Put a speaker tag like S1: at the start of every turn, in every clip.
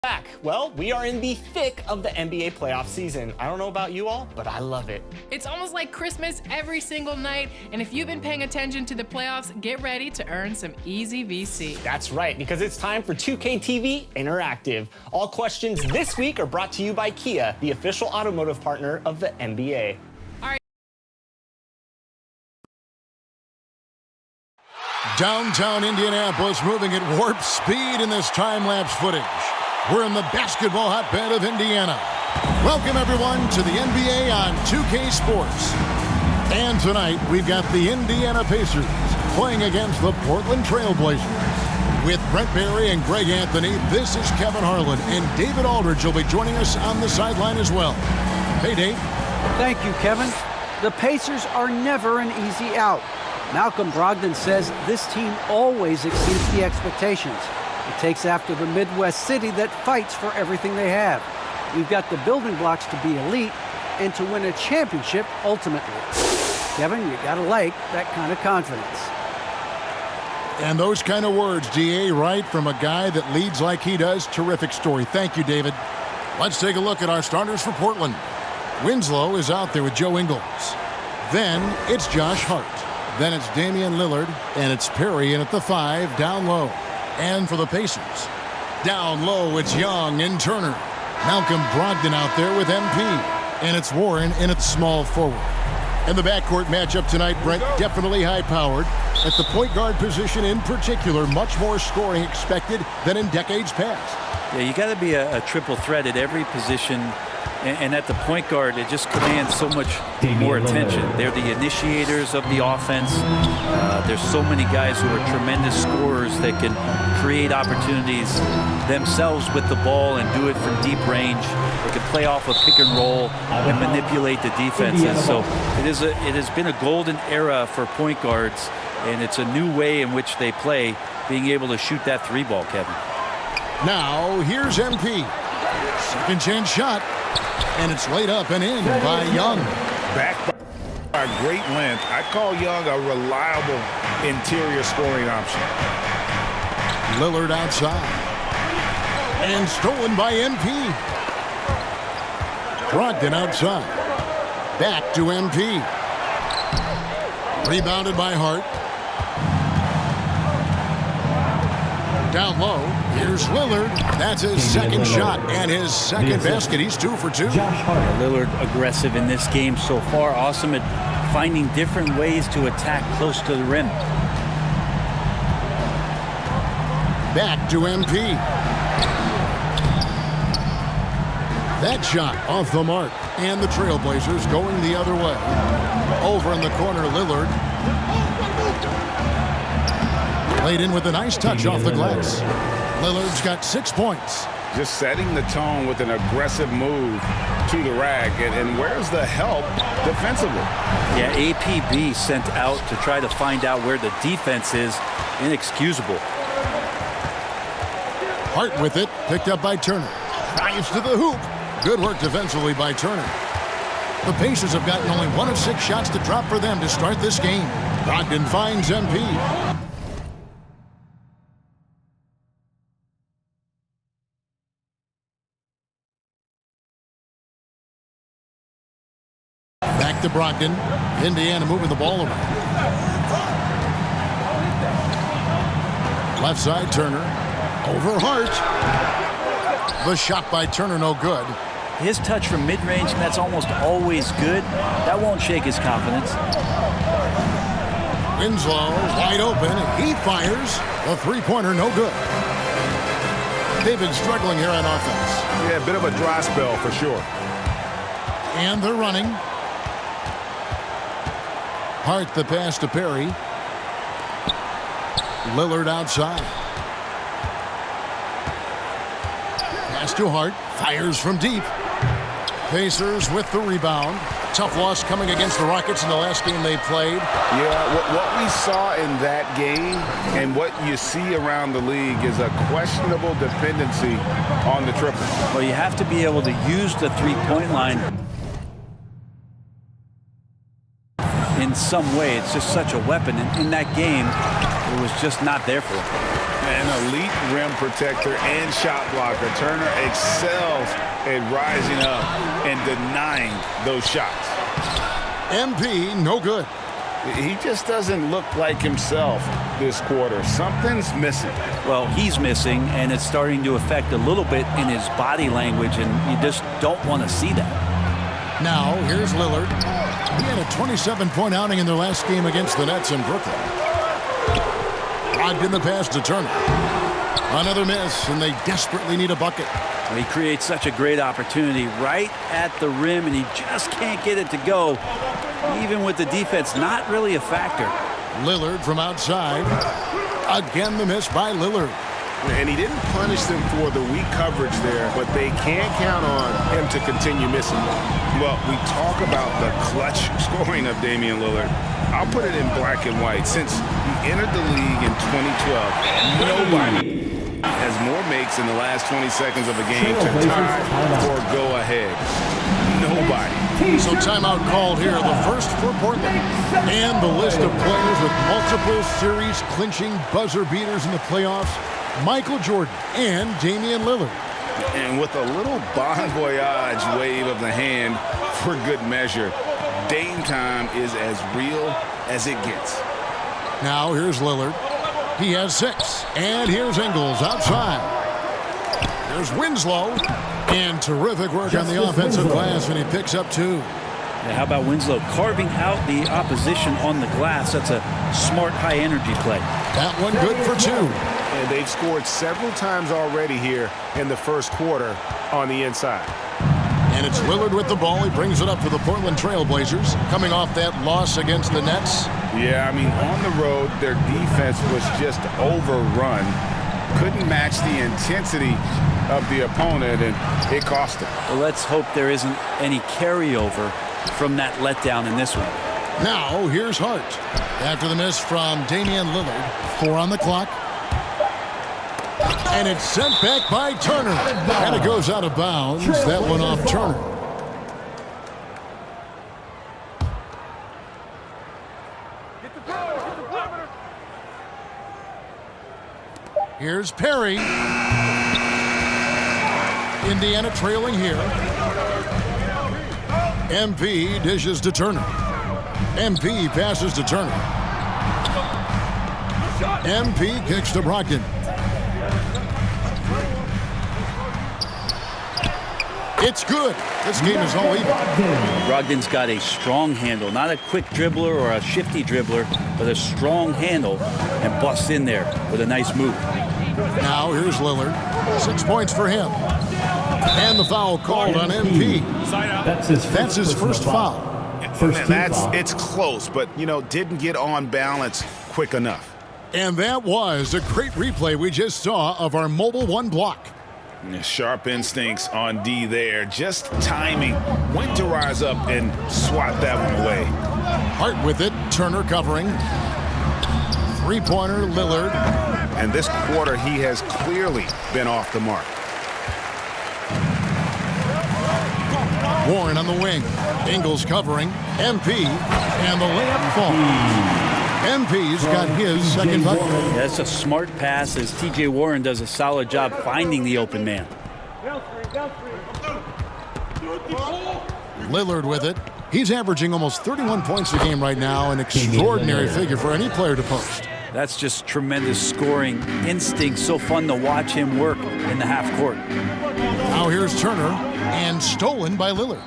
S1: Back. Well, we are in the thick of the NBA playoff season. I don't know about you all, but I love it.
S2: It's almost like Christmas every single night, and if you've been paying attention to the playoffs, get ready to earn some easy VC.
S1: That's right, because it's time for 2K TV Interactive. All questions this week are brought to you by Kia, the official automotive partner of the NBA.
S3: Downtown Indianapolis moving at warp speed in this time-lapse footage. We're in the basketball hotbed of Indiana. Welcome, everyone, to the NBA on 2K Sports. And tonight, we've got the Indiana Pacers playing against the Portland Trail Blazers. With Brent Barry and Greg Anthony, this is Kevin Harlan, and David Aldridge will be joining us on the sideline as well. Hey, Dave.
S4: Thank you, Kevin. The Pacers are never an easy out. Malcolm Brogdon says this team always exceeds the expectations. It takes after the Midwest city that fights for everything they have. We've got the building blocks to be elite and to win a championship ultimately. Kevin, you gotta like that kind of confidence.
S3: And those kind of words, DA, right from a guy that leads like he does. Terrific story. Thank you, David. Let's take a look at our starters for Portland. Winslow is out there with Joe Ingles. Then it's Josh Hart. Then it's Damian Lillard, and it's Perry in at the 5 down low. And for the Pacers, down low, it's Young and Turner. Malcolm Brogdon out there with MP. And it's Warren in at small forward. And the backcourt matchup tonight, Brent, definitely high-powered. At the point guard position in particular, much more scoring expected than in decades past.
S5: Yeah, you got to be a triple threat at every position. And at the point guard, it just commands so much more attention. They're the initiators of the offense. There's so many guys who are tremendous scorers that can create opportunities themselves with the ball and do it from deep range. They can play off a pick and roll and manipulate the defenses. So it has been a golden era for point guards, and it's a new way in which they play, being able to shoot that three ball, Kevin.
S3: Now, here's MP. Second chance shot. And it's laid up and in by Young.
S6: Backed by great length. I call Young a reliable interior scoring option.
S3: Lillard outside. And stolen by MP. Brogdon outside. Back to MP. Rebounded by Hart. Down low, here's Lillard. That's his second shot and his second basket. He's 2 for 2.
S5: Lillard aggressive in this game so far. Awesome at finding different ways to attack close to the rim.
S3: Back to MP. That shot off the mark. And the Trailblazers going the other way. Over in the corner, Lillard. Laid in with a nice touch off the glass. Lillard's got 6 points.
S6: Just setting the tone with an aggressive move to the rack. And where's the help defensively?
S5: Yeah, APB sent out to try to find out where the defense is. Inexcusable.
S3: Hart with it, picked up by Turner. Drives to the hoop. Good work defensively by Turner. The Pacers have gotten only 1 of 6 shots to drop for them to start this game. Brogdon finds MP. Back to Brogdon. Indiana moving the ball around. Left side, Turner. Over Hart. The shot by Turner, no good.
S5: His touch from mid-range, that's almost always good. That won't shake his confidence.
S3: Winslow, wide open. He fires. The three-pointer, no good. They've been struggling here on offense.
S6: Yeah, a bit of a dry spell for sure.
S3: And they're running. Hart the pass to Perry. Lillard outside. Pass to Hart. Fires from deep. Pacers with the rebound. Tough loss coming against the Rockets in the last game they played.
S6: Yeah, what we saw in that game and what you see around the league is a questionable dependency on the triple.
S5: Well, you have to be able to use the three-point line in some way. It's just such a weapon. And in that game, it was just not there for him.
S6: An elite rim protector and shot blocker. Turner excels at rising up and denying those shots.
S3: MP, no good.
S6: He just doesn't look like himself this quarter. Something's missing.
S5: Well, he's missing, and it's starting to affect a little bit in his body language, and you just don't want to see that.
S3: Now, here's Lillard. He had a 27-point outing in their last game against the Nets in Brooklyn. Logged in the pass to Turner. Another miss, and they desperately need a bucket.
S5: Well, he creates such a great opportunity right at the rim, and he just can't get it to go, even with the defense not really a factor.
S3: Lillard from outside. Again, the miss by Lillard.
S6: And he didn't punish them for the weak coverage there, but they can't count on him to continue missing. Well, we talk about the clutch scoring of Damian Lillard. I'll put it in black and white. Since he entered the league in 2012, nobody has more makes in the last 20 seconds of a game to tie or go ahead. Nobody.
S3: So timeout called here, the first for Portland. And the list of players with multiple series clinching buzzer beaters in the playoffs: Michael Jordan and Damian Lillard.
S6: And with a little bon voyage wave of the hand for good measure, Dame time is as real as it gets.
S3: Now here's Lillard. He has 6. And here's Ingles outside. There's Winslow. And terrific work on the offensive glass, and he picks up 2.
S5: Yeah, how about Winslow carving out the opposition on the glass? That's a smart, high-energy play.
S3: That one good for 2.
S6: And they've scored several times already here in the first quarter on the inside.
S3: And it's Lillard with the ball. He brings it up for the Portland Trail Blazers, coming off that loss against the Nets.
S6: Yeah, I mean, on the road, their defense was just overrun. Couldn't match the intensity of the opponent, and it cost them.
S5: Well, let's hope there isn't any carryover from that letdown in this one.
S3: Now, here's Hart. After the miss from Damian Lillard, 4 on the clock. And it's sent back by Turner. And it goes out of bounds. That one off Turner. Here's Perry. Indiana trailing here. MP dishes to Turner. MP passes to Turner. MP kicks to Brogdon. It's good. This game is all even.
S5: Brogdon's got a strong handle, not a quick dribbler or a shifty dribbler, but a strong handle, and busts in there with a nice move.
S3: Now here's Lillard. 6 points for him. And the foul called on MP. That's his first foul.
S6: It's close, but, didn't get on balance quick enough.
S3: And that was a great replay we just saw of our Mobile One block.
S6: Sharp instincts on D there. Just timing. Went to rise up and swat that one away.
S3: Hart with it. Turner covering. Three-pointer, Lillard.
S6: And this quarter, he has clearly been off the mark.
S3: Warren on the wing. Ingles covering. MP. And the layup falls. MP's got his second bucket.
S5: Yeah, that's a smart pass as T.J. Warren does a solid job finding the open man.
S3: Lillard with it. He's averaging almost 31 points a game right now, an extraordinary figure for any player to post.
S5: That's just tremendous scoring instinct. So fun to watch him work in the half court.
S3: Now here's Turner, and stolen by Lillard.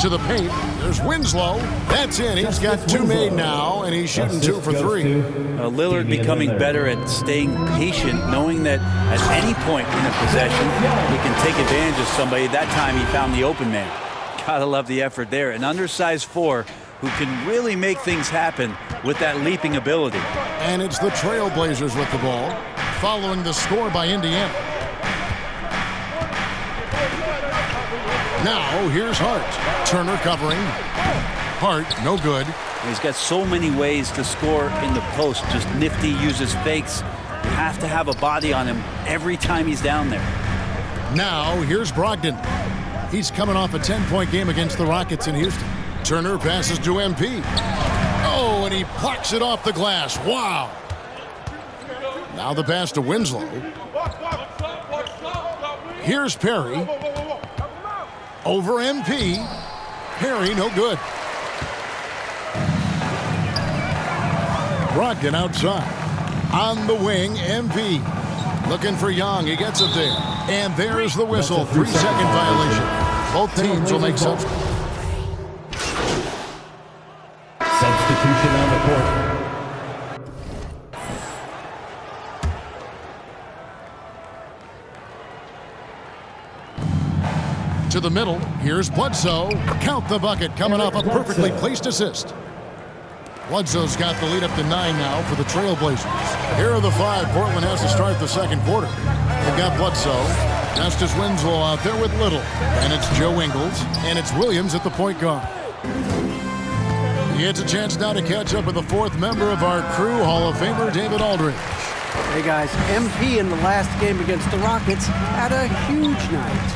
S3: To the paint, there's Winslow. That's in. He's got 2 made now, and he's shooting 2 for 3.
S5: Lillard becoming better at staying patient, knowing that at any point in a possession, he can take advantage of somebody. That time he found the open man. Gotta love the effort there. An undersized 4 who can really make things happen with that leaping ability.
S3: And it's the Trailblazers with the ball, following the score by Indiana. Now, here's Hart. Turner covering. Hart, no good.
S5: He's got so many ways to score in the post. Just nifty, uses fakes. You have to have a body on him every time he's down there.
S3: Now, here's Brogdon. He's coming off a 10-point game against the Rockets in Houston. Turner passes to MP. Oh, and he plucks it off the glass. Wow. Now the pass to Winslow. Here's Perry. Over MP. Perry, no good. Brogdon outside. On the wing, MP. Looking for Young. He gets it there. And there's the whistle. 3-second violation. Both teams will make substitution.
S7: Substitution on the court.
S3: To the middle. Here's Bledsoe. Count the bucket. Coming off a perfectly placed assist. Bledsoe's got the lead up to 9 now for the Trailblazers. Here are the 5 Portland has to start the second quarter. They've got Bledsoe. Justice Winslow out there with Little. And it's Joe Ingles. And it's Williams at the point guard. He gets a chance now to catch up with the 4th member of our crew, Hall of Famer David Aldridge.
S4: Hey guys, MP in the last game against the Rockets had a huge night.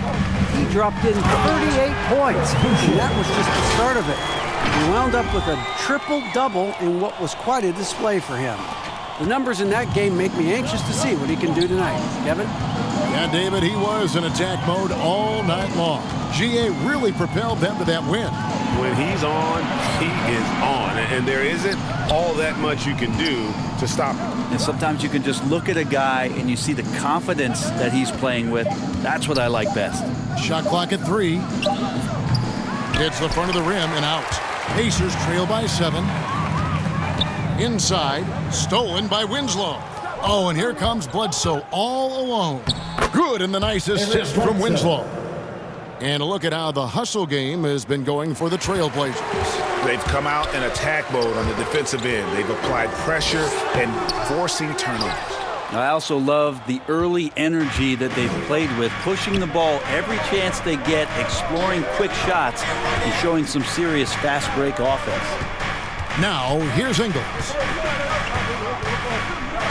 S4: He dropped in 38 points, and that was just the start of it. He wound up with a triple-double in what was quite a display for him. The numbers in that game make me anxious to see what he can do tonight. Kevin?
S3: Yeah, David, he was in attack mode all night long. GA really propelled them to that win.
S6: When he's on, he is on. And there isn't all that much you can do to stop him.
S5: And sometimes you can just look at a guy and you see the confidence that he's playing with. That's what I like best.
S3: Shot clock at 3. Hits the front of the rim and out. Pacers trail by 7. Inside, stolen by Winslow. Oh, and here comes Bledsoe all alone. Good, and the nice assist from Winslow. And a look at how the hustle game has been going for the Trailblazers.
S6: They've come out in attack mode on the defensive end. They've applied pressure and forcing turnovers.
S5: I also love the early energy that they've played with, pushing the ball every chance they get, exploring quick shots, and showing some serious fast break offense.
S3: Now, here's Ingles.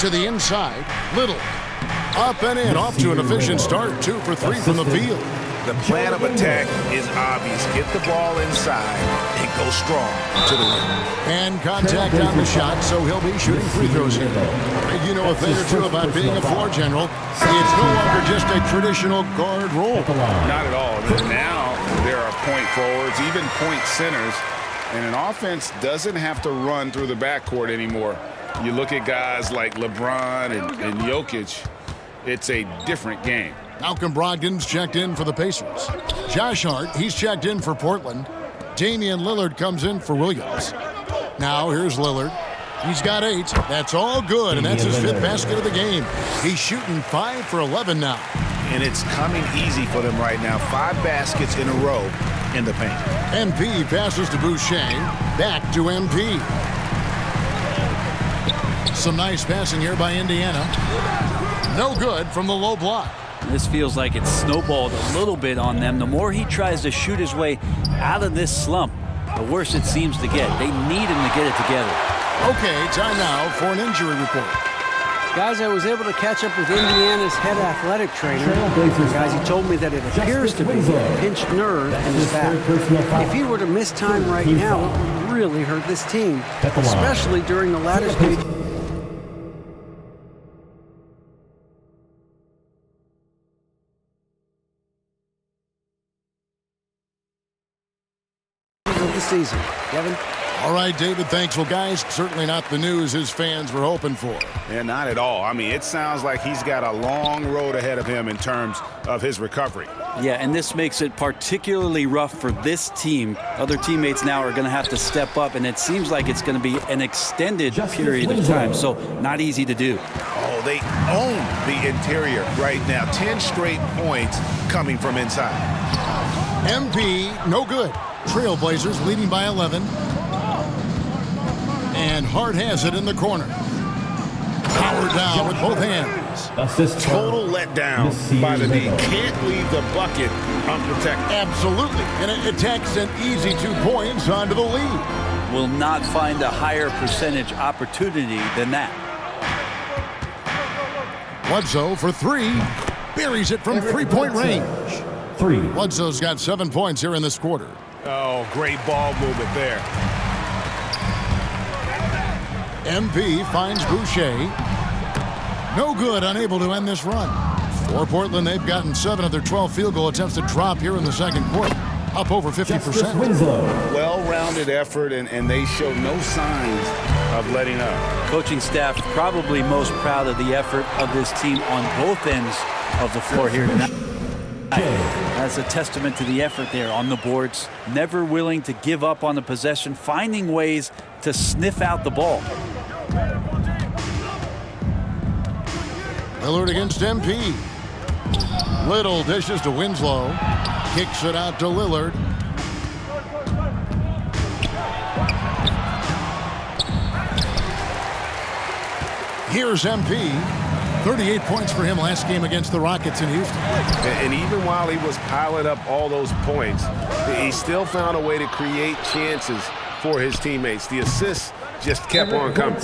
S3: To the inside, Little. Up and in, off to an efficient start. 2 for 3 from the field.
S6: The plan of attack is obvious. Get the ball inside and go strong to the rim.
S3: And contact on the shot, so he'll be shooting free throws here. You know a thing or two about being a floor general. It's no longer just a traditional guard role.
S6: Not at all. Now there are point forwards, even point centers, and an offense doesn't have to run through the backcourt anymore. You look at guys like LeBron and Jokic, it's a different game.
S3: Malcolm Brogdon's checked in for the Pacers. Josh Hart, he's checked in for Portland. Damian Lillard comes in for Williams. Now here's Lillard. He's got 8. That's all good, and that's his 5th basket of the game. He's shooting 5 for 11 now.
S6: And it's coming easy for them right now. 5 baskets in a row in the paint.
S3: MP passes to Boucher. Back to MP. Some nice passing here by Indiana. No good from the low block.
S5: This feels like it's snowballed a little bit on them. The more he tries to shoot his way out of this slump, the worse it seems to get. They need him to get it together.
S3: Okay, time now for an injury report.
S4: Guys, I was able to catch up with Indiana's head athletic trainer. Guys, he told me that it appears to be a pinched nerve in his back. If he were to miss time right now, it would really hurt this team, especially during the latter stage of the season. Kevin?
S3: All right, David, thanks. Well, guys, certainly not the news his fans were hoping for.
S6: Yeah, not at all. I mean, it sounds like he's got a long road ahead of him in terms of his recovery.
S5: Yeah, and this makes it particularly rough for this team. Other teammates now are going to have to step up, and it seems like it's going to be an extended period of time, so not easy to do.
S6: Oh, they own the interior right now. 10 straight points coming from inside.
S3: MP, no good. Trailblazers leading by 11. And Hart has it in the corner. Powered down with both hands.
S6: Total letdown by the D. Can't leave the bucket unprotected.
S3: Absolutely. And it attacks an easy 2 points onto the lead.
S5: Will not find a higher percentage opportunity than that.
S3: Bledsoe for 3. Buries it from 3-point range.
S7: 3.
S3: Bledsoe's got 7 points here in this quarter.
S6: Oh, great ball movement there.
S3: MP finds Boucher. No good, unable to end this run. For Portland, they've gotten 7 of their 12 field goal attempts to drop here in the second quarter, up over 50%.
S6: Well-rounded effort, and they show no signs of letting up.
S5: Coaching staff probably most proud of the effort of this team on both ends of the floor here tonight. That's a testament to the effort there on the boards. Never willing to give up on the possession, finding ways to sniff out the ball.
S3: Lillard against MP. Little dishes to Winslow. Kicks it out to Lillard. Here's MP. 38 points for him last game against the Rockets in Houston.
S6: And even while he was piling up all those points, he still found a way to create chances for his teammates. The assists just kept on coming.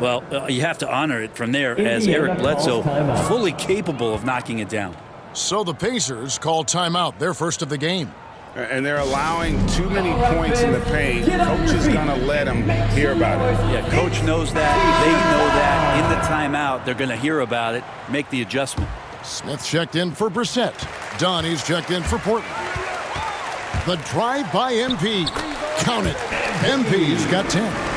S5: Well, you have to honor it from there, as Eric Bledsoe fully capable of knocking it down.
S3: So the Pacers call timeout, their first of the game.
S6: And they're allowing too many points in the paint. Coach is going to let them hear about it.
S5: Yeah, coach knows that. They know that. In the timeout, they're going to hear about it, make the adjustment.
S3: Smith checked in for Brissett. Donnie's checked in for Portland. The drive by MP. Count it. MP's got 10.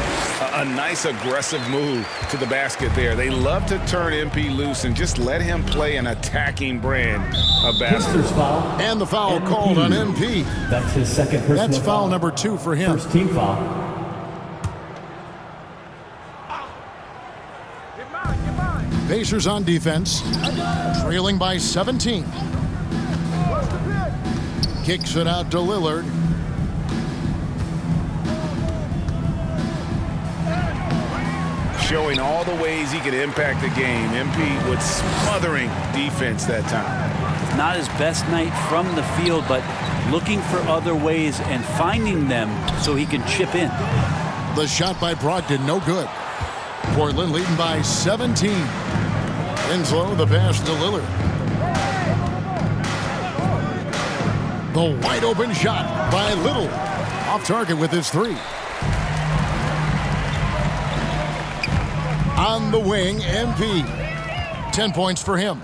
S6: A nice aggressive move to the basket there. They love to turn MP loose and just let him play an attacking brand of basketball.
S3: And the foul called on MP.
S7: That's his second personal
S3: That's foul number 2 for him.
S7: First team foul.
S3: Pacers on defense, trailing by 17. Kicks it out to Lillard.
S6: Showing all the ways he could impact the game. MP with smothering defense that time.
S5: Not his best night from the field, but looking for other ways and finding them so he can chip in.
S3: The shot by Brogdon, no good. Portland leading by 17. Winslow, the pass to Lillard. The wide open shot by Little. Off target with his 3. On the wing, MP. 10 points for him.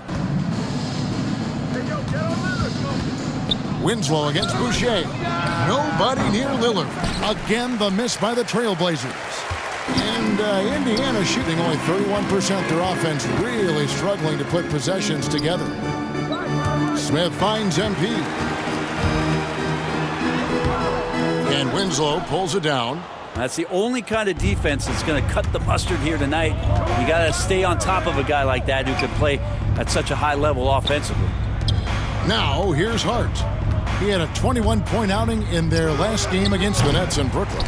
S3: Winslow against Boucher. Nobody near Lillard. Again, the miss by the Trailblazers. And Indiana shooting only 31%. Their offense really struggling to put possessions together. Smith finds MP. And Winslow pulls it down.
S5: That's the only kind of defense that's going to cut the mustard here tonight. You got to stay on top of a guy like that who can play at such a high level offensively.
S3: Now, here's Hart. He had a 21-point outing in their last game against the Nets in Brooklyn.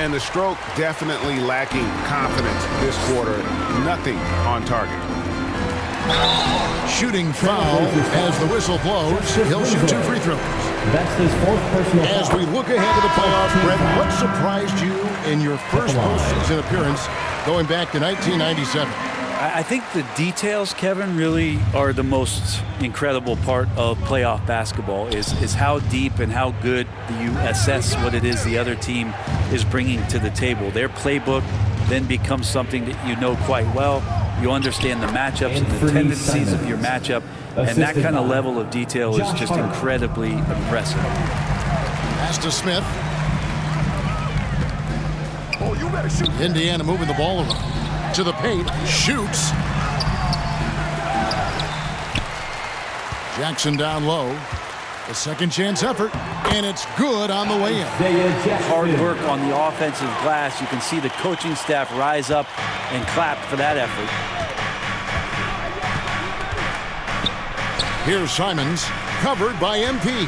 S6: And the stroke definitely lacking confidence this quarter. Nothing on target.
S3: Shooting foul as the whistle blows. He'll shoot 2 free throws.
S7: That's his 4th personal foul.
S3: As we look ahead to the playoffs, Brett, what surprised you in your first postseason appearance going back to 1997?
S5: I think the details, Kevin, really are the most incredible part of playoff basketball is how deep and how good you assess what it is the other team is bringing to the table. Their playbook then becomes something that you know quite well. You understand the matchups and the tendencies of your matchup, and that kind of level of detail is just incredibly impressive.
S3: Pass to Smith. Indiana moving the ball around. To the paint, shoots. Jackson down low. A second chance effort, and it's good on the way in.
S5: Hard work on the offensive glass. You can see the coaching staff rise up and clap for that effort.
S3: Here's Simons, covered by MP.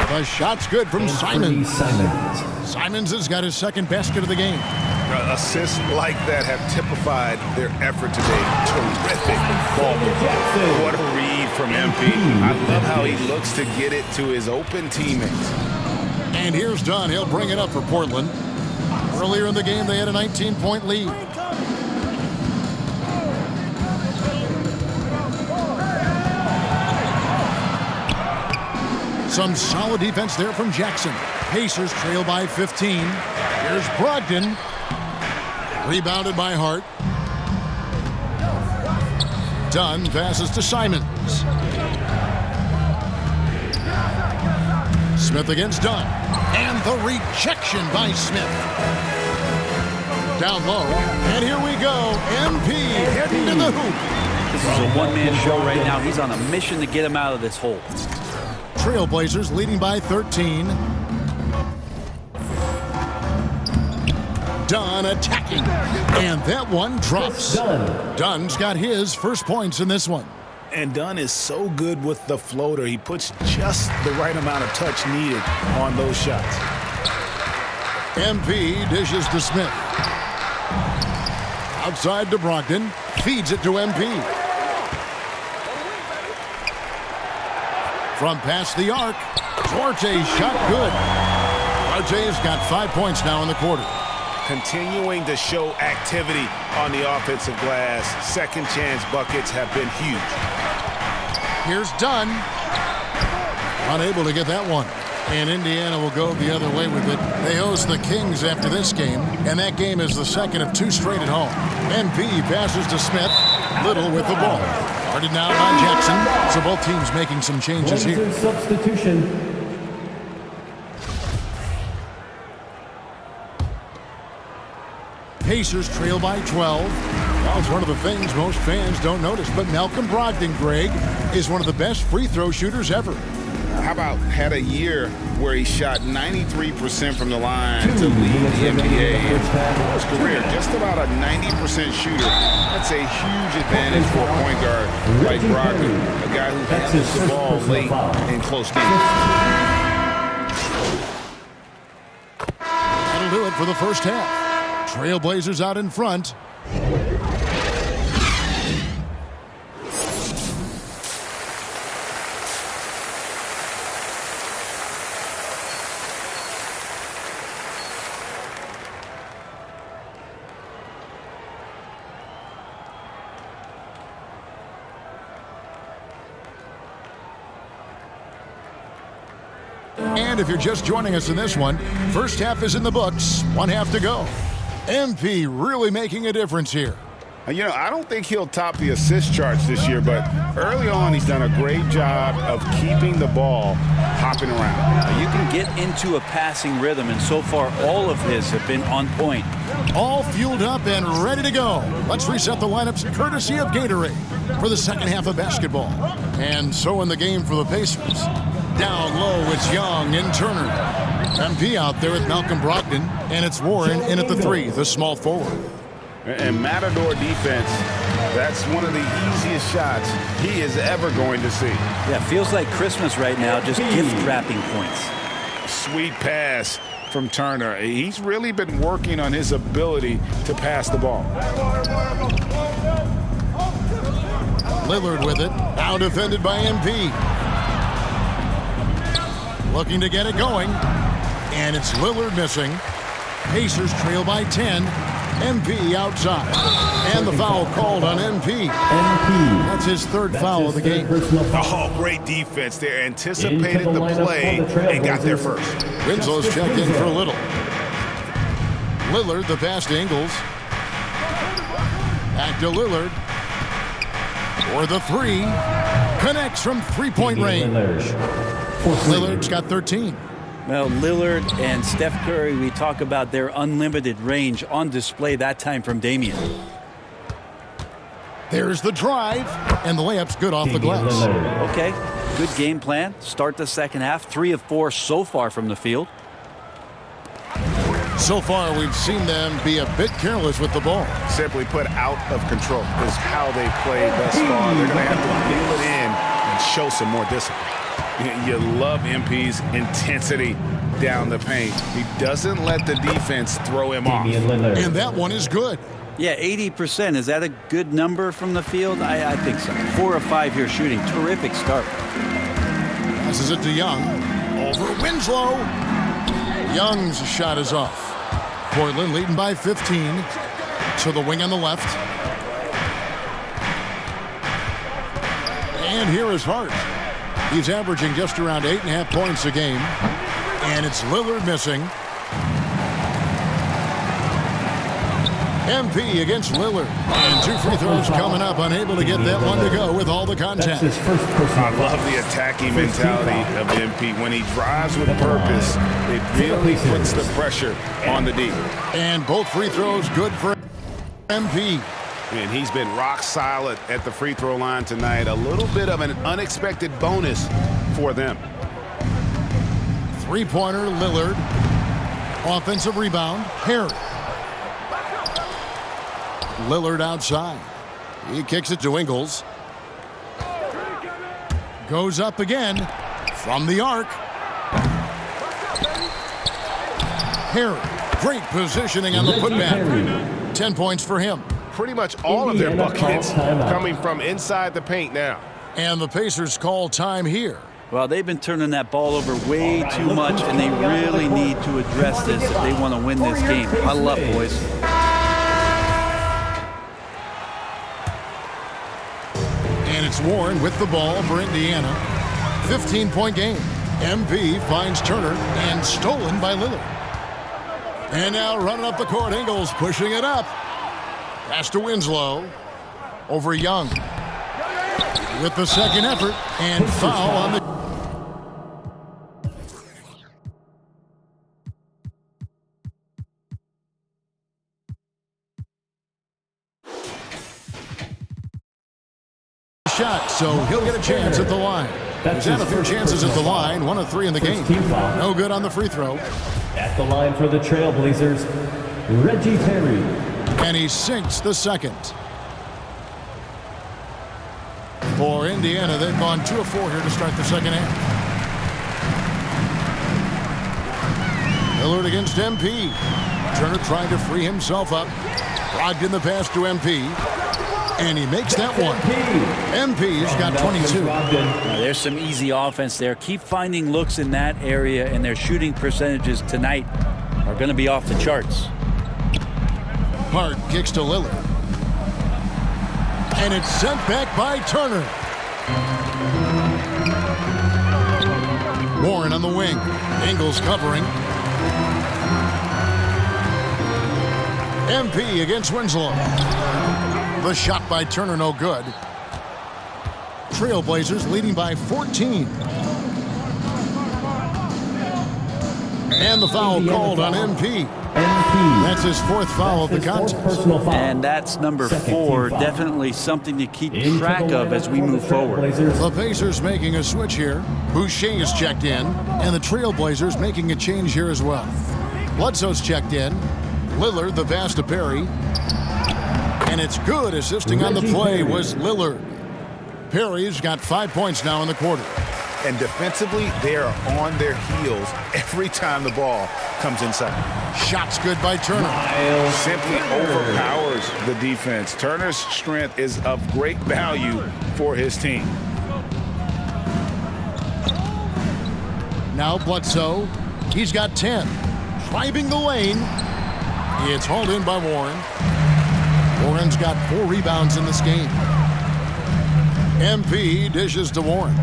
S3: The shot's good from Simons. Simons has got his second basket of the game.
S6: Assists like that have typified their effort today. Terrific ball movement. What a read from MP. I love how he looks to get it to his open teammates.
S3: And here's Dunn. He'll bring it up for Portland. Earlier in the game, they had a 19-point lead. Some solid defense there from Jackson. Pacers trail by 15. Here's Brogdon. Rebounded by Hart. Dunn passes to Simons. Smith against Dunn. And the rejection by Smith. Down low. And here we go. MP heading to the hoop.
S5: This is a one-man show right now. He's on a mission to get him out of this hole.
S3: Trailblazers leading by 13. Dunn attacking. And that one drops. Dunn's got his first points in this one.
S6: And Dunn is so good with the floater. He puts just the right amount of touch needed on those shots.
S3: MP dishes to Smith. Outside to Brogdon. Feeds it to MP. From past the arc. Duarte's shot good. Duarte's got 5 points now in the quarter.
S6: Continuing to show activity on the offensive glass. Second chance buckets have been huge.
S3: Here's Dunn. Unable to get that one. And Indiana will go the other way with it. They host the Kings after this game, and that game is the second of 2 straight at home. MP passes to Smith. Little with the ball. Guarded now by Jackson. So both teams making some changes here.
S7: Substitution.
S3: Pacers trail by 12. Well, it's one of the things most fans don't notice, but Malcolm Brogdon, Greg, is one of the best free throw shooters ever.
S6: How about had a year where he shot 93% from the line to lead the NBA in his career? Just about a 90% shooter. That's a huge advantage for a point guard like Brogdon, a guy who handles the ball late in close games.
S3: That'll do it for the first half. Trailblazers out in front. And if you're just joining us in this one, first half is in the books, 1 half to go. MP really making a difference here.
S6: You know, I don't think he'll top the assist charts this year, but early on he's done a great job of keeping the ball hopping around.
S5: You can get into a passing rhythm, and so far all of his have been on point.
S3: All fueled up and ready to go. Let's reset the lineups courtesy of Gatorade for the second half of basketball. And so in the game for the Pacers. Down low, it's Young and Turner. MP out there with Malcolm Brogdon, and it's Warren in at the 3, the small forward.
S6: And Matador defense, that's one of the easiest shots he is ever going to see.
S5: Yeah, feels like Christmas right now, just gift wrapping points.
S6: Sweet pass from Turner. He's really been working on his ability to pass the ball.
S3: Lillard with it, now defended by MP. Looking to get it going, and it's Lillard missing. Pacers trail by 10. MP outside. And the foul called on MP. That's his third foul of the game.
S6: Oh, great defense there. Anticipated the play and got there first.
S3: Winslow's checked in for Little. Lillard, the pass to Ingles. Back to Lillard. For the 3. Connects from three-point range. Lillard's got 13.
S5: Well, Lillard and Steph Curry, we talk about their unlimited range on display that time from Damian.
S3: There's the drive, and the layup's good off the glass.
S5: Okay, good game plan. Start the second half. 3 of 4 so far from the field.
S3: So far, we've seen them be a bit careless with the ball.
S6: Simply put, out of control is how they played thus far. They're going to have to reel it in and show some more discipline. You love MP's intensity down the paint. He doesn't let the defense throw him off.
S3: And that one is good.
S5: Yeah, 80%. Is that a good number from the field? I think so. 4 of 5 here shooting. Terrific start.
S3: Passes it to Young. Over Winslow. Young's shot is off. Portland leading by 15. To the wing on the left. And here is Hart. He's averaging just around 8.5 points a game. And it's Lillard missing. MP against Lillard. And 2 free throws coming up, unable to get that one to go with all the
S7: That's
S3: contact.
S7: his first personal
S6: I love
S7: foul.
S6: the attacking mentality of MP. When he drives with purpose, it really puts the pressure on the D.
S3: And both free throws good for MP.
S6: And he's been rock solid at the free throw line tonight. A little bit of an unexpected bonus for them.
S3: Three-pointer, Lillard. Offensive rebound, Harry. Lillard outside. He kicks it to Ingles. Goes up again from the arc. Harry, great positioning on the
S7: Reggie
S3: putback.
S7: Perry.
S3: 10 points for him.
S6: Pretty much all of their
S7: Indiana
S6: buckets
S7: calls timeout.
S6: coming from inside the paint now.
S3: And the Pacers call time here.
S5: Well, they've been turning that ball over way too much, and they really need to address this if they want to win this game. Huddle up, boys.
S3: And it's Warren with the ball for Indiana. 15-point game. MP finds Turner and stolen by Lillard. And now running up the court, Ingles pushing it up. Pass to Winslow. Over Young. With the second effort and foul on the... shot, so he'll get a chance at the line. He's had a few chances at the line, 1 of 3 in the game. No good on the free throw.
S7: At the line for the Trailblazers, Reggie Perry.
S3: And he sinks the second. For Indiana, they've gone 2 of 4 here to start the second half. Lillard against MP. Turner trying to free himself up. Brogdon the pass to MP. And he makes that one. MP's got 22.
S5: Now, there's some easy offense there. Keep finding looks in that area, and their shooting percentages tonight are going to be off the charts.
S3: Hart kicks to Lillard. And it's sent back by Turner. Warren on the wing. Ingles covering. MP against Winslow. The shot by Turner, no good. Trailblazers leading by 14. And the foul called on MP. That's his 4th foul of the contest.
S5: And that's number 4. Definitely something to keep track of as we move forward.
S3: The Pacers making a switch here. Boucher's checked in. And the Trailblazers making a change here as well. Bledsoe's checked in. Lillard, the pass to Perry. And it's good. Assisting on the play was Lillard. Perry's got 5 points now in the quarter.
S6: And defensively, they are on their heels every time the ball comes inside.
S3: Shots good by Turner.
S6: Simply overpowers the defense. Turner's strength is of great value for his team.
S3: Now Bledsoe. He's got 10. Driving the lane. It's hauled in by Warren. Warren's got 4 rebounds in this game. MP dishes to Warren.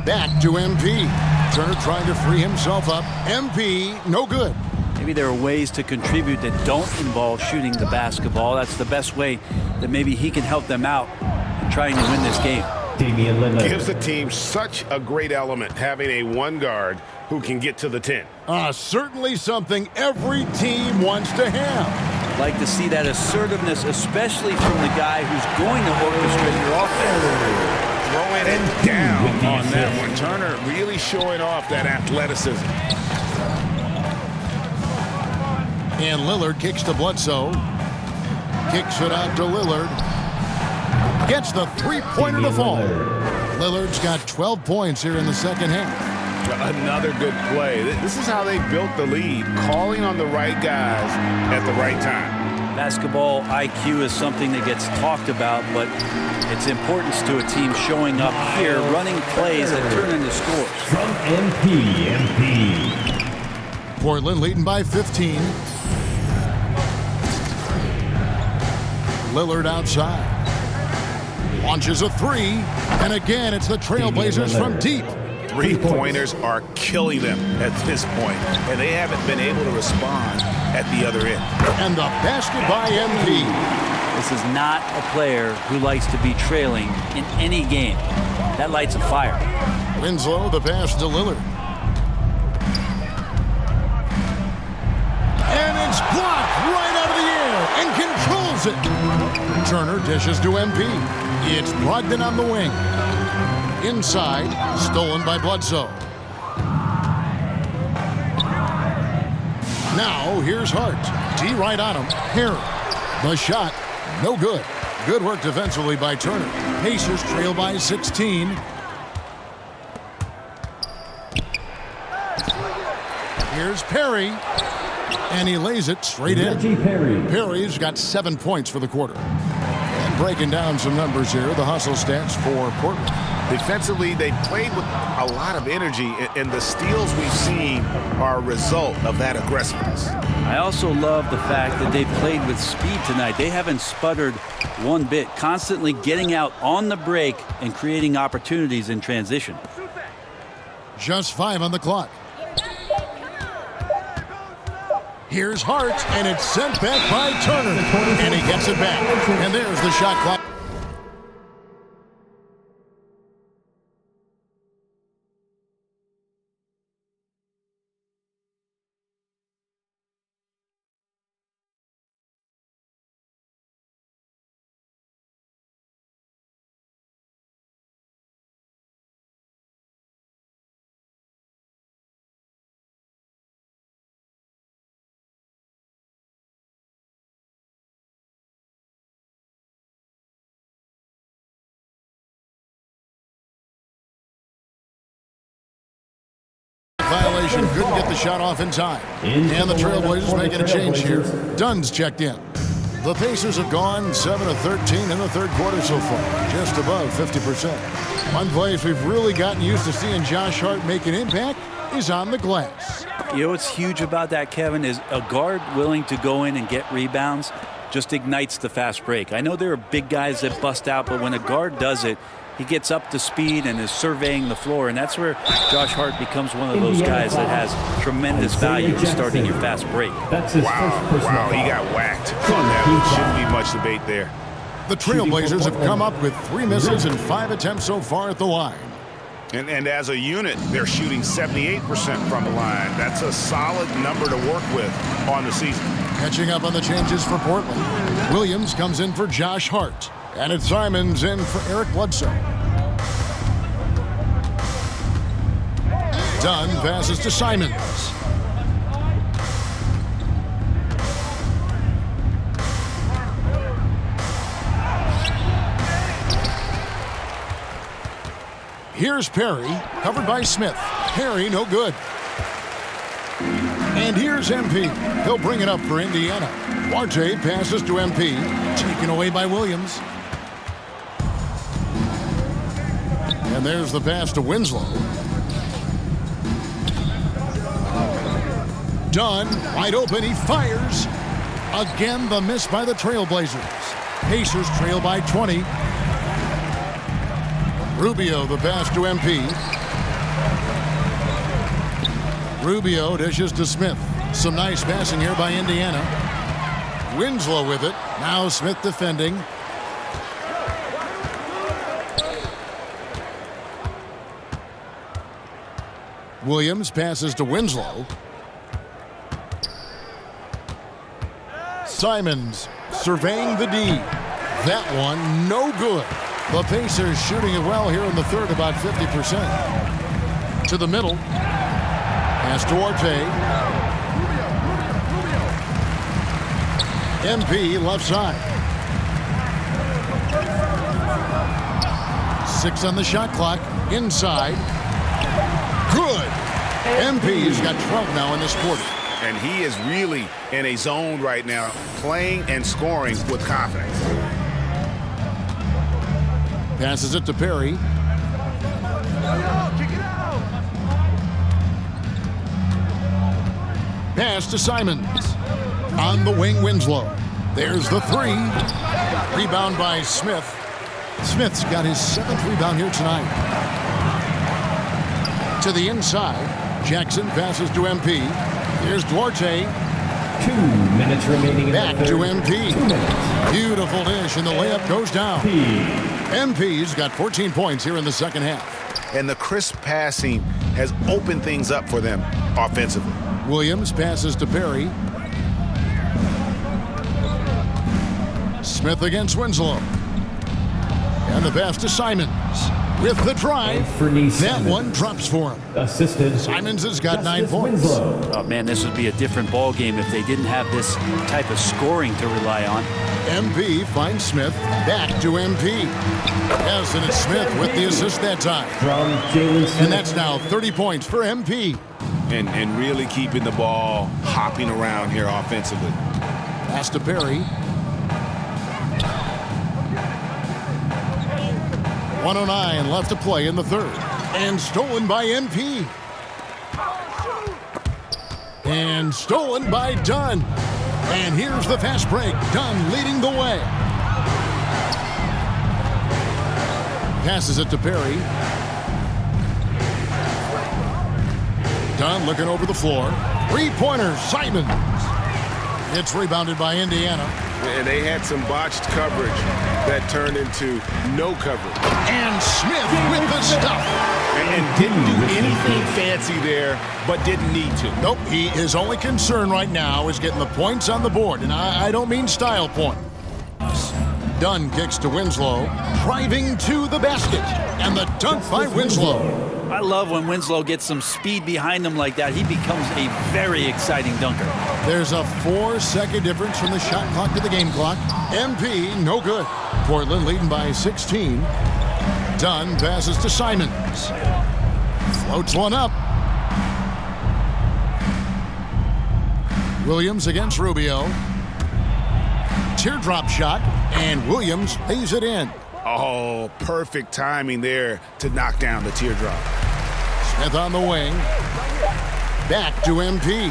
S3: Back to MP. Turner trying to free himself up. MP, no good.
S5: Maybe there are ways to contribute that don't involve shooting the basketball. That's the best way that maybe he can help them out in trying to win this game.
S7: Damian Lillard.
S6: Gives the team such a great element having a 1 guard who can get to the 10.
S3: Certainly something every team wants to have.
S5: I'd like to see that assertiveness, especially from the guy who's going to orchestrate your offense.
S6: Throwing it down on that one. Turner really showing off that athleticism.
S3: And Lillard kicks to Bledsoe. Kicks it out to Lillard. Gets the 3-pointer to fall. Lillard's got 12 points here in the second half.
S6: Another good play. This is how they built the lead, calling on the right guys at the right time.
S5: Basketball IQ is something that gets talked about, but its importance to a team showing up here, running plays that turn into scores.
S7: From MP.
S3: Portland leading by 15. Lillard outside. Launches a 3. And again, it's the Trailblazers from deep.
S6: Three-pointers are killing them at this point, and they haven't been able to respond at the other end.
S3: And the basket by MP.
S5: This is not a player who likes to be trailing in any game. That lights a fire.
S3: Winslow, the pass to Lillard. And it's blocked right out of the air and controls it. Turner dishes to MP. It's Brogdon on the wing. Inside, stolen by Bledsoe. Now, here's Hart. D right on him. Harry. The shot, no good. Good work defensively by Turner. Pacers trail by 16. Here's Perry. And he lays it straight in. Perry's got 7 points for the quarter. And breaking down some numbers here, the hustle stats for Portland.
S6: Defensively, they played with a lot of energy, and the steals we've seen are a result of that aggressiveness.
S5: I also love the fact that they played with speed tonight. They haven't sputtered one bit, constantly getting out on the break and creating opportunities in transition.
S3: Just 5 on the clock. Here's Hart, and it's sent back by Turner. And he gets it back. And there's the shot clock. Violation, couldn't get the shot off in time. And the Trailblazers making a change here. Dunn's checked in. The Pacers have gone 7 of 13 in the third quarter so far, just above 50%. One place we've really gotten used to seeing Josh Hart make an impact is on the glass.
S5: You know what's huge about that, Kevin, is a guard willing to go in and get rebounds just ignites the fast break. I know there are big guys that bust out, but when a guard does it, he gets up to speed and is surveying the floor, and that's where Josh Hart becomes one of those guys that has tremendous value in starting your fast break.
S6: Wow, he got whacked on that. Shouldn't be much debate there.
S3: The Trailblazers have come up with 3 misses and 5 attempts so far at the line.
S6: And as a unit, they're shooting 78% from the line. That's a solid number to work with on the season.
S3: Catching up on the changes for Portland. Williams comes in for Josh Hart. And it's Simons in for Eric Bledsoe. Dunn passes to Simons. Here's Perry, covered by Smith. Perry, no good. And here's MP. He'll bring it up for Indiana. Duarte passes to MP, taken away by Williams. And there's the pass to Winslow. Dunn, wide open, he fires. Again, the miss by the Trailblazers. Pacers trail by 20. Rubio, the pass to MP. Rubio dishes to Smith. Some nice passing here by Indiana. Winslow with it. Now Smith defending. Williams passes to Winslow. Simons surveying the D. That one, no good. The Pacers shooting it well here in the third, about 50%. To the middle. Pass to Duarte. MP left side. 6 on the shot clock. Inside. Good. MP's got 12 now in this quarter.
S6: And he is really in a zone right now, playing and scoring with confidence.
S3: Passes it to Perry. Pass to Simons. On the wing, Winslow. There's the 3. Rebound by Smith. Smith's got his 7th rebound here tonight. To the inside. Jackson passes to MP. Here's Duarte.
S7: 2 minutes remaining in
S3: Back
S7: the
S3: to
S7: third.
S3: MP.
S7: 2 minutes.
S3: Beautiful dish, and the layup goes down. MP's got 14 points here in the second half.
S6: And the crisp passing has opened things up for them offensively.
S3: Williams passes to Perry. Smith against Winslow. And the pass to Simons. With the drive,
S7: Anthony
S3: that
S7: Simons.
S3: one drops for him.
S7: Assisted.
S3: Simons has got 9
S7: Justice
S3: points.
S7: Winslow.
S5: Oh, man, this would be a different ball game if they didn't have this type of scoring to rely on.
S3: MP finds Smith. Back to MP. Yes, and it's Smith with the assist that time.
S7: From Jalen Smith.
S3: And that's now 30 points for MP.
S6: And really keeping the ball hopping around here offensively.
S3: Pass to Perry. 1:09 left to play in the third. And stolen by MP. And stolen by Dunn. And here's the fast break. Dunn leading the way. Passes it to Perry. Dunn looking over the floor. Three-pointer, Simons. It's rebounded by Indiana.
S6: And they had some botched coverage that turned into no coverage.
S3: And Smith with the stuff.
S6: And didn't do anything fancy there, but didn't need to.
S3: Nope, his only concern right now is getting the points on the board. And I don't mean style points. Dunn kicks to Winslow, driving to the basket. And the dunk by Winslow.
S5: I love when Winslow gets some speed behind him like that. He becomes a very exciting dunker.
S3: There's a 4-second difference from the shot clock to the game clock. MP, no good. Portland leading by 16. Dunn passes to Simons. Floats one up. Williams against Rubio. Teardrop shot, and Williams lays it in.
S6: Oh, perfect timing there to knock down the teardrop.
S3: Smith on the wing. Back to MP.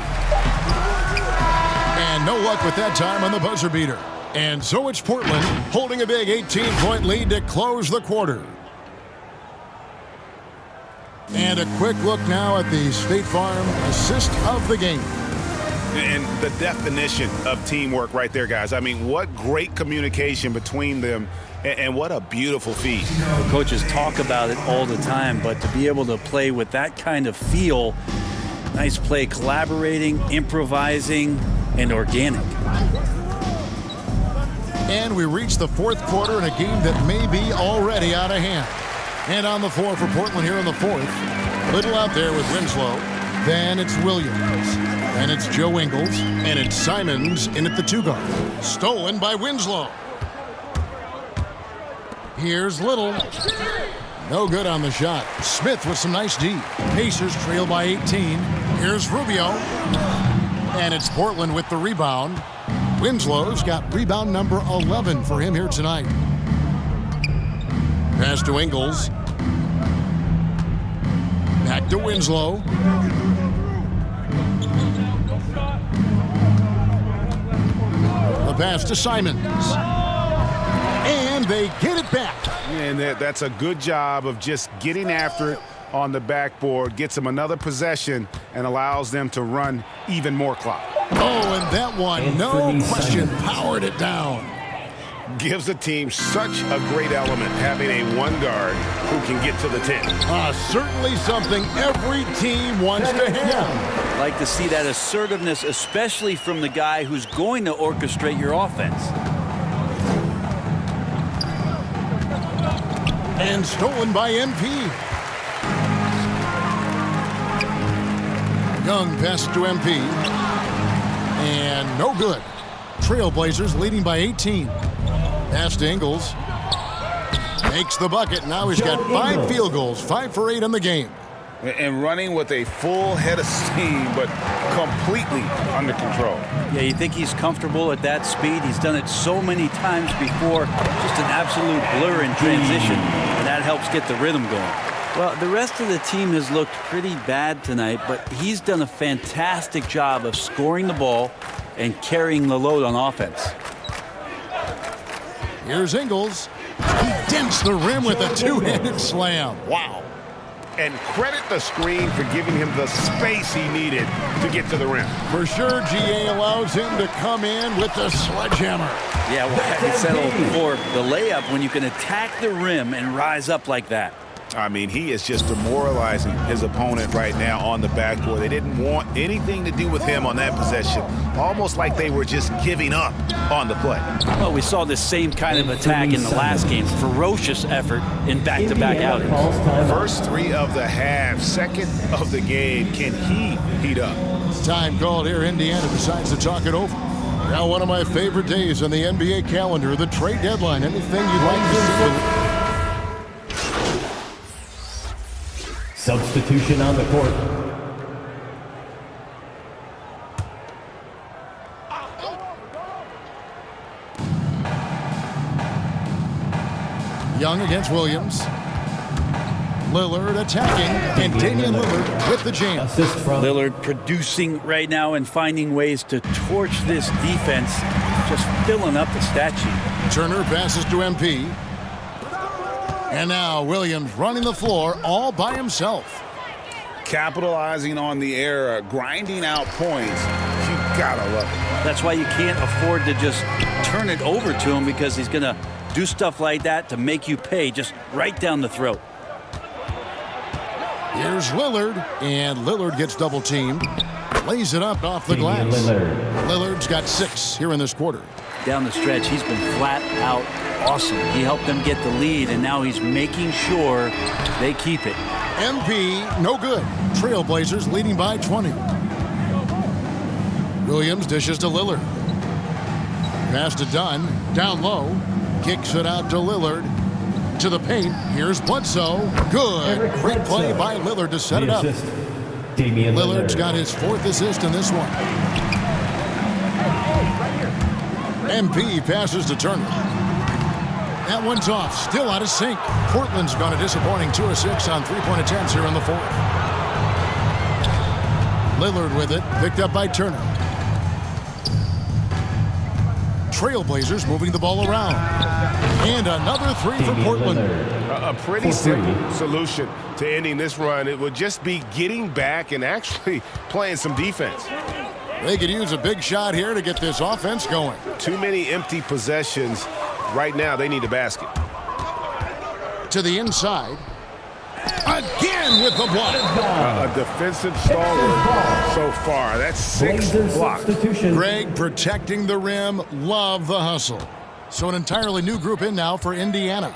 S3: And no luck with that time on the buzzer beater. And so it's Portland holding a big 18-point lead to close the quarter. And a quick look now at the State Farm assist of the game.
S6: And the definition of teamwork right there, guys. I mean, what great communication between them, and what a beautiful feed.
S5: The coaches talk about it all the time, but to be able to play with that kind of feel, nice play, collaborating, improvising, and organic.
S3: And we reach the fourth quarter in a game that may be already out of hand. And on the floor for Portland here in the fourth. Little out there with Winslow. Then it's Williams. Then it's Joe Ingles. And it's Simons in at the 2-guard. Stolen by Winslow. Here's Little. No good on the shot. Smith with some nice D. Pacers trail by 18. Here's Rubio. And it's Portland with the rebound. Winslow's got rebound number 11 for him here tonight. Pass to Ingles. Back to Winslow. The pass to Simons. And they get it back.
S6: And that's a good job of just getting after it on the backboard. Gets them another possession and allows them to run even more clock.
S3: Oh, and that one, no question, powered it down.
S6: Gives the team such a great element having a one guard who can get to the 10.
S3: Certainly something every team wants to have.
S5: Like to see that assertiveness, especially from the guy who's going to orchestrate your offense.
S3: And stolen by MP. Young pass to MP. And no good. Trailblazers leading by 18. Pass to Ingles. Makes the bucket. Now he's got 5 field goals. 5 for 8 in the game.
S6: And running with a full head of steam, but completely under control.
S5: Yeah, you think he's comfortable at that speed? He's done it so many times before. Just an absolute blur in transition, and that helps get the rhythm going. Well, the rest of the team has looked pretty bad tonight, but he's done a fantastic job of scoring the ball and carrying the load on offense.
S3: Here's Ingles. He dents the rim with a two-handed slam. Wow.
S6: And credit the screen for giving him the space he needed to get to the rim.
S3: For sure, GA allows him to come in with the sledgehammer.
S5: Yeah, well, I said before, the layup when you can attack the rim and rise up like that.
S6: I mean, he is just demoralizing his opponent right now on the backboard. They didn't want anything to do with him on that possession. Almost like they were just giving up on the play.
S5: Well, we saw the same kind of attack in the last game. Ferocious effort in back-to-back outings.
S6: First 3 of the half, second of the game. Can he heat up?
S3: Time called here. Indiana decides to talk it over. Now, one of my favorite days on the NBA calendar, the trade deadline. Anything you'd like to see?
S7: Substitution on the court.
S3: Young against Williams. Lillard attacking, and Damian Lillard with the jam.
S7: Assist from
S5: Lillard producing right now and finding ways to torch this defense, just filling up the stat sheet.
S3: Turner passes to MP. And now Williams running the floor all by himself.
S6: Capitalizing on the error, grinding out points. You gotta love it.
S5: That's why you can't afford to just turn it over to him, because he's going to do stuff like that to make you pay just right down the throat.
S3: Here's Lillard, and Lillard gets double teamed. Lays it up off the glass. Lillard's got 6 here in this quarter.
S5: Down the stretch, he's been flat out awesome. He helped them get the lead, and now he's making sure they keep it.
S3: MP, no good. Trailblazers leading by 20. Williams dishes to Lillard. Pass to Dunn. Down low. Kicks it out to Lillard. To the paint. Here's Bledsoe. Good. Great play by Lillard to set it up. Lillard's got his 4th assist in this one. MP passes to Turner. That one's off. Still out of sync. Portland's gone a disappointing 2 of 6 on 3-point attempts here in the 4th. Lillard with it. Picked up by Turner. Trailblazers moving the ball around. And another 3 for Portland.
S6: A pretty simple solution to ending this run. It would just be getting back and actually playing some defense.
S3: They could use a big shot here to get this offense going.
S6: Too many empty possessions. Right now, they need a basket.
S3: To the inside. Again with the block.
S6: A defensive stalwart so far. That's 6 blocks.
S3: Greg protecting the rim. Love the hustle. So an entirely new group in now for Indiana.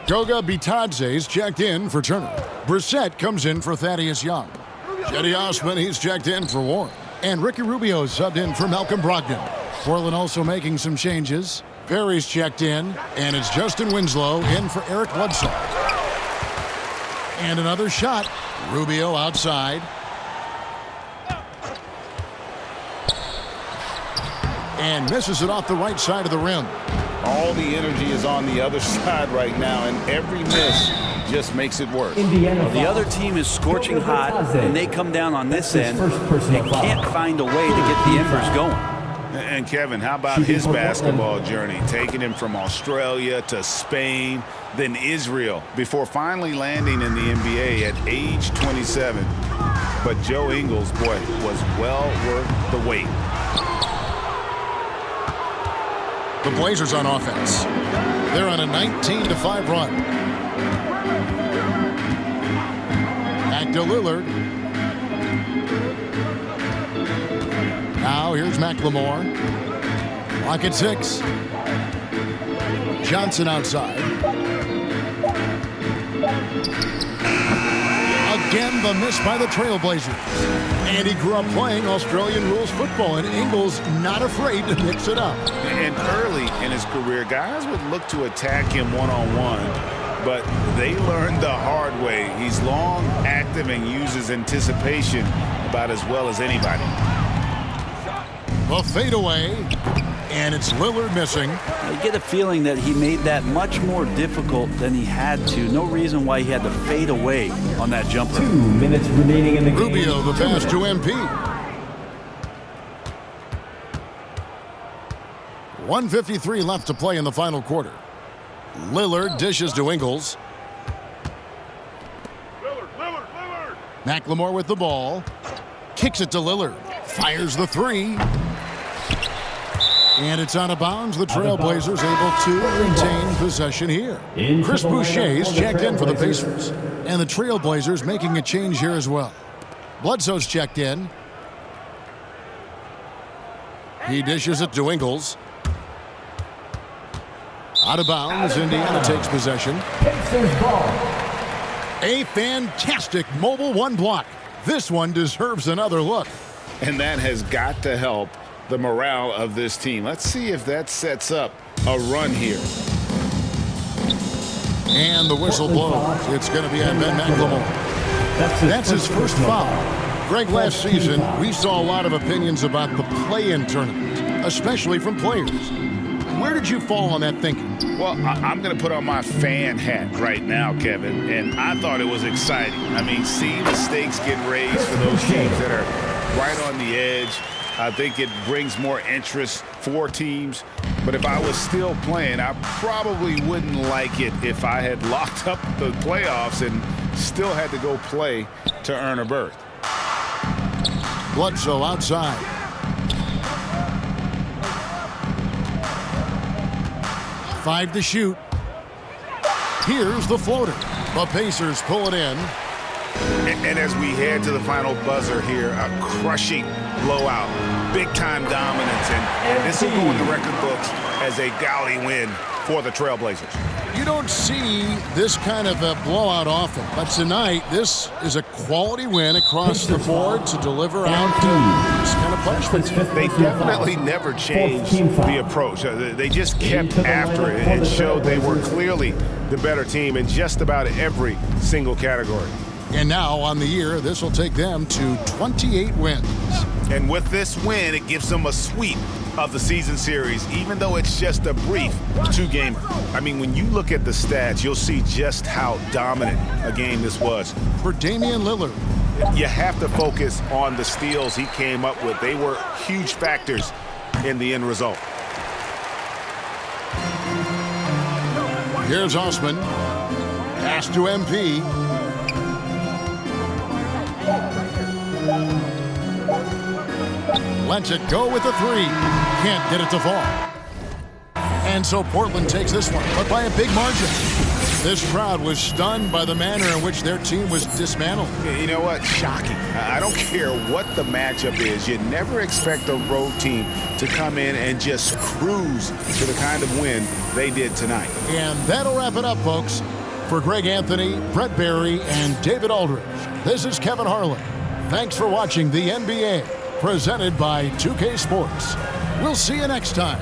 S3: Goga Bitadze's checked in for Turner. Brissett comes in for Thaddeus Young. Cedi Osman, he's checked in for Warren. And Ricky Rubio subbed in for Malcolm Brogdon. Portland also making some changes. Perry's checked in, and it's Justin Winslow in for Eric Bledsoe. And another shot. Rubio outside. And misses it off the right side of the rim.
S6: All the energy is on the other side right now, and every miss just makes it worse.
S5: The other team is scorching hot, and they come down on this end. They can't find a way to get the embers going.
S6: And Kevin, how about his basketball journey? Taking him from Australia to Spain, then Israel, before finally landing in the NBA at age 27. But Joe Ingles, boy, was well worth the wait.
S3: The Blazers on offense. They're on a 19-5 run. Back to Lillard. Now here's McLemore. Clock at 6. Johnson outside. Again, the miss by the Trailblazers. And he grew up playing Australian rules football, and Ingles not afraid to mix it up.
S6: And early in his career, guys would look to attack him one-on-one, but they learned the hard way. He's long, active, and uses anticipation about as well as anybody.
S3: The fadeaway, and it's Lillard missing.
S5: I get a feeling that he made that much more difficult than he had to. No reason why he had to fade away on that jumper.
S7: 2 minutes remaining in the game.
S3: Rubio, the pass to MP. 1:53 left to play in the final quarter. Lillard dishes to Ingles. McLemore with the ball. Kicks it to Lillard. Fires the three. And it's out of bounds. The Trailblazers able to retain possession here. Chris Boucher's checked in for the Pacers. And the Trailblazers making a change here as well. Bledsoe's checked in. He dishes it to Ingles. Out of bounds. Indiana takes possession. A fantastic mobile one block. This one deserves another look.
S6: And that has got to help the morale of this team. Let's see if that sets up a run here.
S3: And the whistle blows. It's going to be on Ben McLemore. That's his first foul. Greg, last season, we saw a lot of opinions about the play-in tournament, especially from players. Where did you fall on that thinking?
S6: Well, I'm going to put on my fan hat right now, Kevin, and I thought it was exciting. I mean, seeing the stakes get raised for those teams that are right on the edge, I think it brings more interest for teams. But if I was still playing, I probably wouldn't like it if I had locked up the playoffs and still had to go play to earn a berth.
S3: Bledsoe outside. Five to shoot. Here's the floater. The Pacers pull it in.
S6: And as we head to the final buzzer here, a crushing blowout, big-time dominance, and this will go in the record books as a gaudy win for the Trailblazers.
S3: You don't see this kind of a blowout often, but tonight this is a quality win across the board to deliver out this kind of punishment.
S6: They definitely never changed the approach. They just kept after it. It showed they were clearly the better team in just about every single category.
S3: And now on the year, this will take them to 28 wins.
S6: And with this win, it gives them a sweep of the season series, even though it's just a brief two-gamer. I mean, when you look at the stats, you'll see just how dominant a game this was.
S3: For Damian Lillard,
S6: you have to focus on the steals he came up with. They were huge factors in the end result.
S3: Here's Osman. Pass to MP. Lets it go with a three. Can't get it to fall. And so Portland takes this one, but by a big margin. This crowd was stunned by the manner in which their team was dismantled.
S6: You know what? Shocking. I don't care what the matchup is. You never expect a road team to come in and just cruise to the kind of win they did tonight.
S3: And that'll wrap it up, folks. For Greg Anthony, Brett Barry, and David Aldridge, this is Kevin Harlan. Thanks for watching the NBA, presented by 2K Sports. We'll see you next time.